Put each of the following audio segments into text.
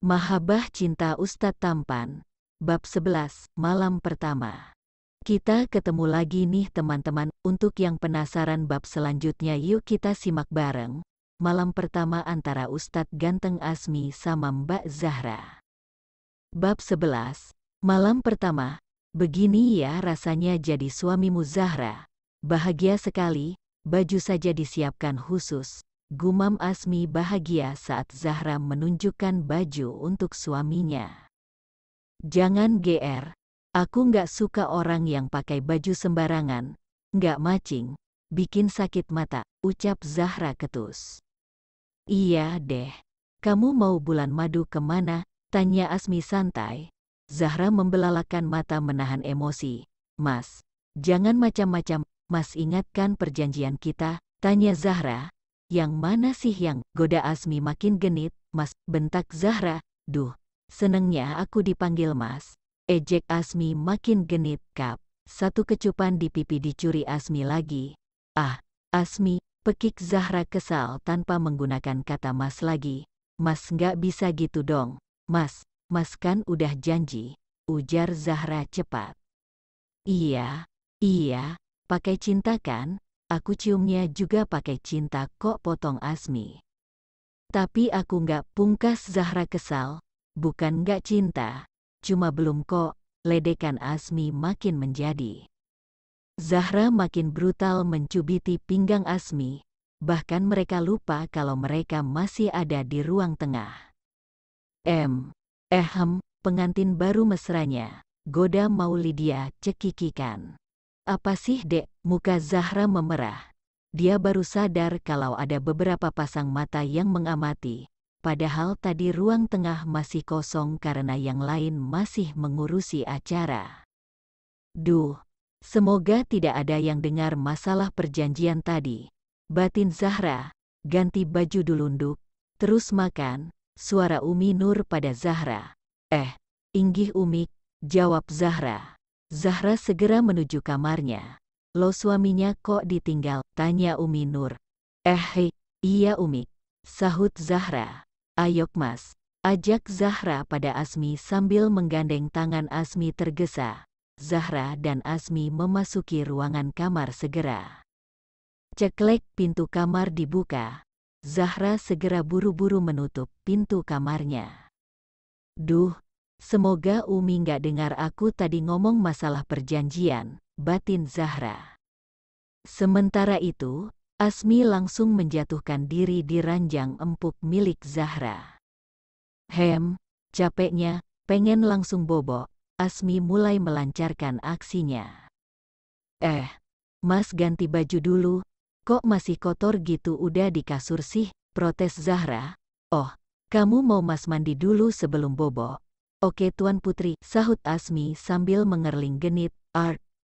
Mahabbah Cinta Ustadz Tampan, Bab 11, Malam Pertama. Kita ketemu lagi nih teman-teman, untuk yang penasaran bab selanjutnya yuk kita simak bareng. Malam Pertama antara Ustadz Ganteng Asmi sama Mbak Zahra. Bab 11, Malam Pertama. Begini ya rasanya jadi suamimu Zahra. Bahagia sekali, baju saja disiapkan khusus. Gumam Asmi bahagia saat Zahra menunjukkan baju untuk suaminya. Jangan GR, aku nggak suka orang yang pakai baju sembarangan, nggak matching, bikin sakit mata, ucap Zahra ketus. Iya deh, kamu mau bulan madu kemana? Tanya Asmi santai. Zahra membelalakan mata menahan emosi. Mas, jangan macam-macam, Mas ingatkan perjanjian kita, tanya Zahra. Yang mana sih yang goda Asmi makin genit, Mas, bentak Zahra. Duh, senengnya aku dipanggil Mas. Ejek Asmi makin genit kap. Satu kecupan di pipi dicuri Asmi lagi. Ah, Asmi, pekik Zahra kesal tanpa menggunakan kata Mas lagi. Mas nggak bisa gitu dong. Mas kan udah janji, ujar Zahra cepat. Iya, pakai cinta kan? Aku ciumnya juga pakai cinta kok, potong Asmi. Tapi aku nggak, pungkas Zahra kesal. Bukan nggak cinta, cuma belum kok, ledekan Asmi makin menjadi. Zahra makin brutal mencubiti pinggang Asmi, bahkan mereka lupa kalau mereka masih ada di ruang tengah. Pengantin baru mesranya, goda Maulidia cekikikan. Apa sih dek, muka Zahra memerah. Dia baru sadar kalau ada beberapa pasang mata yang mengamati, padahal tadi ruang tengah masih kosong karena yang lain masih mengurusi acara. Duh, semoga tidak ada yang dengar masalah perjanjian tadi. Batin Zahra, ganti baju dulu nduk, terus makan, suara Umi Nur pada Zahra. Inggih Umi, jawab Zahra. Zahra segera menuju kamarnya. Lo suaminya kok ditinggal? Tanya Umi Nur. Iya Umi, sahut Zahra. Ayok Mas, ajak Zahra pada Asmi sambil menggandeng tangan Asmi tergesa. Zahra dan Asmi memasuki ruangan kamar segera. Ceklek, pintu kamar dibuka. Zahra segera buru-buru menutup pintu kamarnya. Duh, semoga Umi nggak dengar aku tadi ngomong masalah perjanjian, batin Zahra. Sementara itu, Asmi langsung menjatuhkan diri di ranjang empuk milik Zahra. Capeknya, pengen langsung bobok, Asmi mulai melancarkan aksinya. Mas ganti baju dulu, kok masih kotor gitu udah di kasur sih, protes Zahra. Oh, kamu mau Mas mandi dulu sebelum bobok? Oke Tuan Putri, sahut Asmi sambil mengerling genit.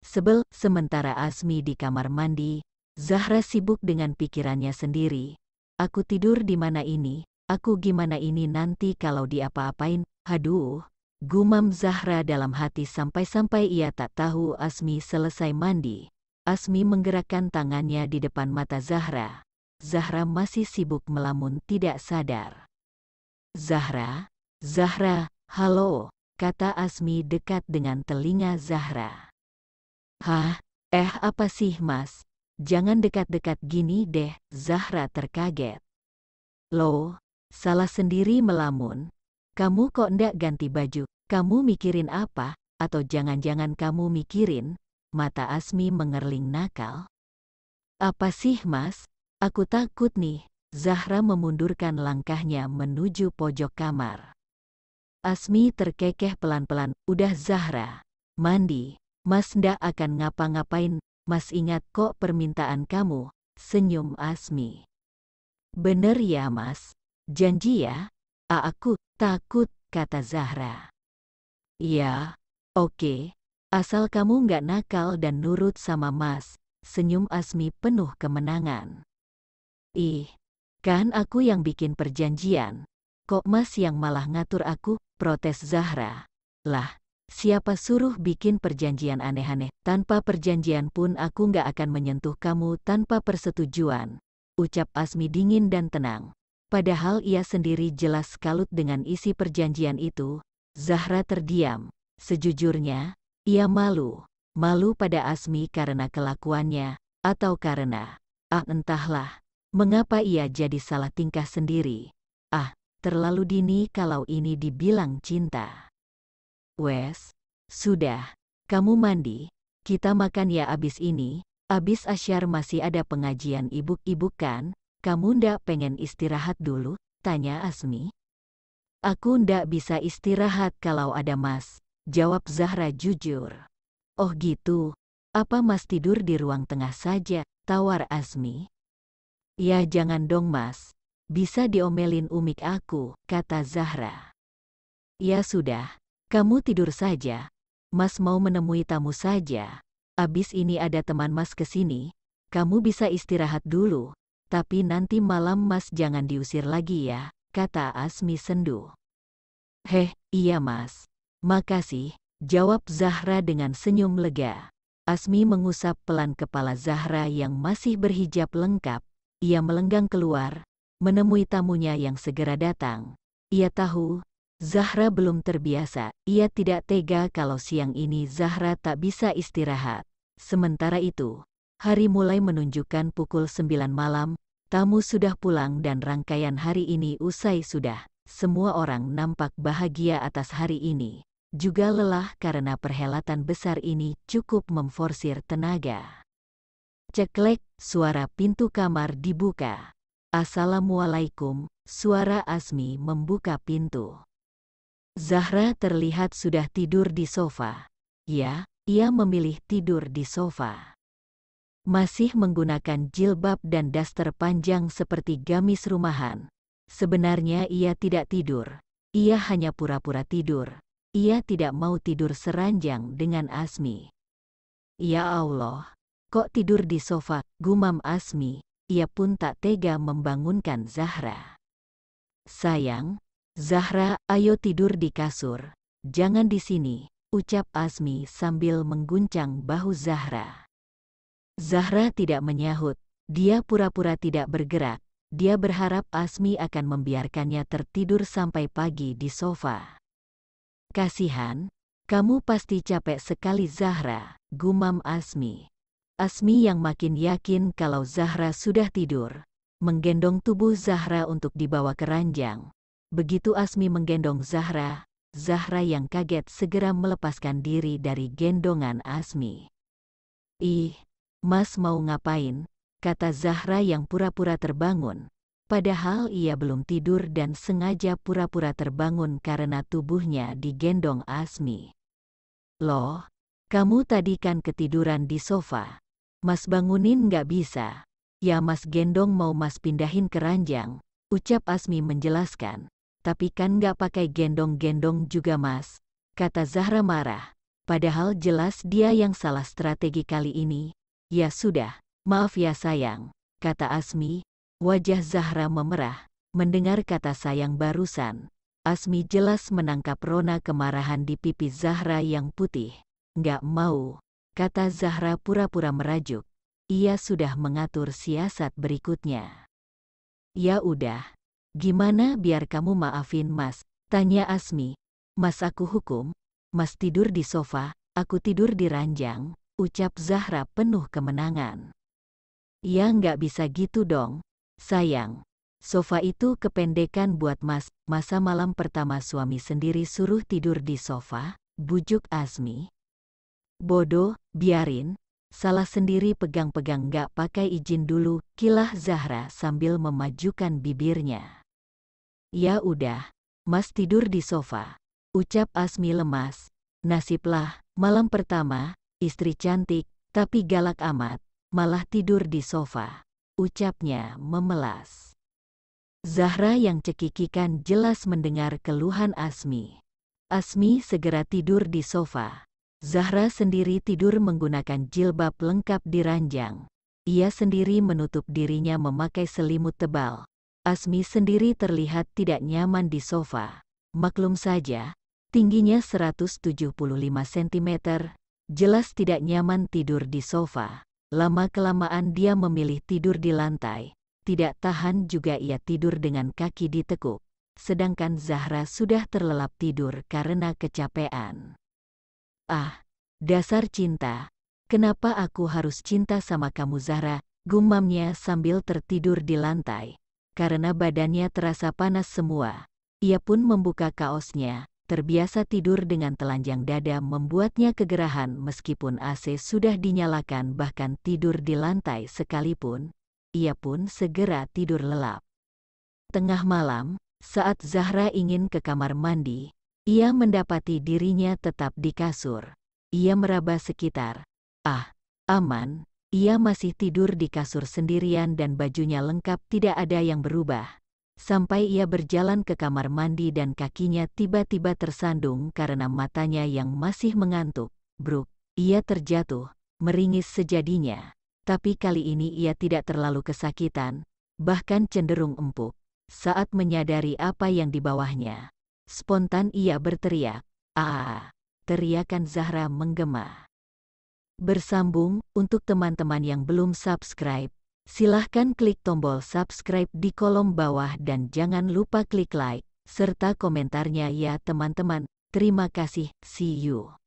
Sebel. Sementara Asmi di kamar mandi, Zahra sibuk dengan pikirannya sendiri. Aku tidur di mana ini? Aku gimana ini nanti kalau diapa-apain? Aduh, gumam Zahra dalam hati sampai-sampai ia tak tahu Asmi selesai mandi. Asmi menggerakkan tangannya di depan mata Zahra. Zahra masih sibuk melamun tidak sadar. Zahra, halo, kata Asmi dekat dengan telinga Zahra. Apa sih Mas? Jangan dekat-dekat gini deh, Zahra terkaget. Loh, salah sendiri melamun. Kamu kok ndak ganti baju? Kamu mikirin apa? Atau jangan-jangan kamu mikirin? Mata Asmi mengerling nakal. Apa sih Mas? Aku takut nih. Zahra memundurkan langkahnya menuju pojok kamar. Asmi terkekeh pelan-pelan. Udah Zahra, mandi. Mas ndak akan ngapa-ngapain, Mas ingat kok permintaan kamu, senyum Asmi. Bener ya Mas, janji ya? Aku takut, kata Zahra. Iya, oke, asal kamu nggak nakal dan nurut sama Mas, senyum Asmi penuh kemenangan. Kan aku yang bikin perjanjian, kok Mas yang malah ngatur aku, protes Zahra. Lah, siapa suruh bikin perjanjian aneh-aneh? Tanpa perjanjian pun aku nggak akan menyentuh kamu tanpa persetujuan, ucap Asmi dingin dan tenang. Padahal ia sendiri jelas kalut dengan isi perjanjian itu. Zahra terdiam. Sejujurnya, ia malu. Malu pada Asmi karena kelakuannya, atau karena, entahlah, mengapa ia jadi salah tingkah sendiri. Terlalu dini kalau ini dibilang cinta. Wes, sudah, kamu mandi, kita makan ya abis ini. Abis asyar masih ada pengajian ibuk-ibuk kan? Kamu ndak pengen istirahat dulu? Tanya Asmi. Aku ndak bisa istirahat kalau ada Mas, jawab Zahra jujur. Oh gitu, apa Mas tidur di ruang tengah saja? Tawar Asmi. Ya jangan dong Mas, bisa diomelin umik aku, kata Zahra. Ya sudah, kamu tidur saja, Mas mau menemui tamu saja. Abis ini ada teman Mas kesini, kamu bisa istirahat dulu. Tapi nanti malam Mas jangan diusir lagi ya, kata Asmi sendu. Iya Mas. Makasih, jawab Zahra dengan senyum lega. Asmi mengusap pelan kepala Zahra yang masih berhijab lengkap. Ia melenggang keluar, menemui tamunya yang segera datang. Ia tahu, Zahra belum terbiasa. Ia tidak tega kalau siang ini Zahra tak bisa istirahat. Sementara itu, hari mulai menunjukkan pukul 9 malam, tamu sudah pulang dan rangkaian hari ini usai sudah. Semua orang nampak bahagia atas hari ini. Juga lelah karena perhelatan besar ini cukup memforsir tenaga. Ceklek, suara pintu kamar dibuka. Assalamualaikum, suara Asmi membuka pintu. Zahra terlihat sudah tidur di sofa. Ya, ia memilih tidur di sofa. Masih menggunakan jilbab dan daster panjang seperti gamis rumahan. Sebenarnya ia tidak tidur. Ia hanya pura-pura tidur. Ia tidak mau tidur seranjang dengan Asmi. Ya Allah, kok tidur di sofa, gumam Asmi. Ia pun tak tega membangunkan Zahra. Sayang, Zahra, ayo tidur di kasur. Jangan di sini, ucap Asmi sambil mengguncang bahu Zahra. Zahra tidak menyahut. Dia pura-pura tidak bergerak. Dia berharap Asmi akan membiarkannya tertidur sampai pagi di sofa. Kasihan, kamu pasti capek sekali Zahra, gumam Asmi. Asmi yang makin yakin kalau Zahra sudah tidur, menggendong tubuh Zahra untuk dibawa ke ranjang. Begitu Asmi menggendong Zahra, Zahra yang kaget segera melepaskan diri dari gendongan Asmi. Mas mau ngapain? Kata Zahra yang pura-pura terbangun. Padahal ia belum tidur dan sengaja pura-pura terbangun karena tubuhnya digendong Asmi. Loh, kamu tadi kan ketiduran di sofa. Mas bangunin nggak bisa. Ya Mas gendong mau Mas pindahin ke ranjang, ucap Asmi menjelaskan. Tapi kan nggak pakai gendong-gendong juga Mas, kata Zahra marah. Padahal jelas dia yang salah strategi kali ini. Ya sudah. Maaf ya sayang, kata Asmi. Wajah Zahra memerah, mendengar kata sayang barusan. Asmi jelas menangkap rona kemarahan di pipi Zahra yang putih. Nggak mau, kata Zahra pura-pura merajuk. Ia sudah mengatur siasat berikutnya. Ya udah, gimana biar kamu maafin Mas, tanya Asmi. Mas aku hukum, Mas tidur di sofa, aku tidur di ranjang, ucap Zahra penuh kemenangan. Ya nggak bisa gitu dong, sayang. Sofa itu kependekan buat Mas, masa malam pertama suami sendiri suruh tidur di sofa, bujuk Asmi. Bodoh, biarin, salah sendiri pegang-pegang nggak pakai izin dulu, kilah Zahra sambil memajukan bibirnya. Ya udah, Mas tidur di sofa, ucap Asmi lemas. Nasiblah, malam pertama, istri cantik, tapi galak amat. Malah tidur di sofa, ucapnya memelas. Zahra yang cekikikan jelas mendengar keluhan Asmi. Asmi segera tidur di sofa. Zahra sendiri tidur menggunakan jilbab lengkap di ranjang. Ia sendiri menutup dirinya memakai selimut tebal. Asmi sendiri terlihat tidak nyaman di sofa. Maklum saja, tingginya 175 cm, jelas tidak nyaman tidur di sofa. Lama-kelamaan dia memilih tidur di lantai. tidak tahan juga ia tidur dengan kaki ditekuk. Sedangkan Zahra sudah terlelap tidur karena kecapean. "Ah, dasar cinta. Kenapa aku harus cinta sama kamu Zahra?" gumamnya sambil tertidur di lantai. Karena badannya terasa panas semua, ia pun membuka kaosnya. Terbiasa tidur dengan telanjang dada membuatnya kegerahan meskipun AC sudah dinyalakan, bahkan tidur di lantai sekalipun. Ia pun segera tidur lelap. Tengah malam, saat Zahra ingin ke kamar mandi, ia mendapati dirinya tetap di kasur. Ia meraba sekitar. Ah, aman. Ia masih tidur di kasur sendirian dan bajunya lengkap, tidak ada yang berubah. Sampai ia berjalan ke kamar mandi dan kakinya tiba-tiba tersandung karena matanya yang masih mengantuk. Bruk, ia terjatuh, meringis sejadinya. Tapi kali ini ia tidak terlalu kesakitan, bahkan cenderung empuk. Saat menyadari apa yang di bawahnya, spontan ia berteriak. "Ah!" Teriakan Zahra menggema. Bersambung, untuk teman-teman yang belum subscribe, silahkan klik tombol subscribe di kolom bawah dan jangan lupa klik like, serta komentarnya ya teman-teman. Terima kasih, see you.